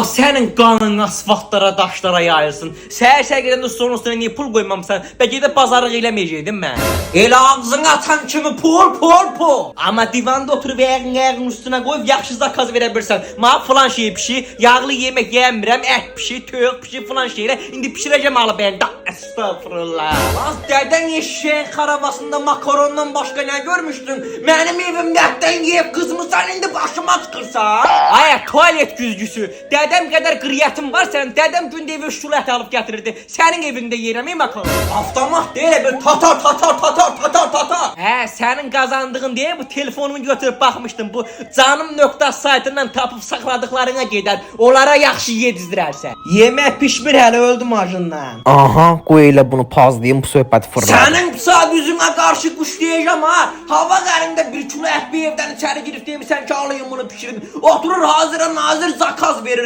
Senin qanın asfaltlara, daşlara yayılsın. Səhər gedəndə stolun üstünə niyə pul qoymamısan? Bəlkə də bazarlıq eləməyəcəkdim mən. Elə ağzını atan kimi pul. Amma divanda oturub ayağın üstünə qoyub yaxşı zakaz verə bilirsən. Mənə falan şey pişi, yağlı yemək yeyəmirəm, ət pişi, toyuq pişi falan şeylə. İndi pişirəcəm alı bəndə. Estağfurullah. Lan dədən eşeğin xarabasında makarondan başqa nə görmüşdün? Mənim evimdə ətdən yeyib qızmısan, indi başıma çıxırsan. Ay, tualet güzgüsü. Dədəm qədər qriyyətim var sənin. Dədəm gündə evə şulu ət alıb gətirirdi. Sənin evində yerəm makaron. Avtomat deyil, bir tatar. Sənin qazandığın deyə bu telefonumu götürüb baxmışdım. Bu canım.az saytından tapıb saxladıqlarına gedər. Onlara yaxşı yedizdirərsən. Yemək pişmir, hələ öldüm acından. Aha, qoy elə bunu pazlayım, bu söhbəti fırladım. Sənin saat üzünə qarşı quşlayacağım ha. Hava qarında bir kilo ət bir evdən içəri girib demirsən ki, alayım bunu pişirim. Oturur hazıra nazır zakaz verir.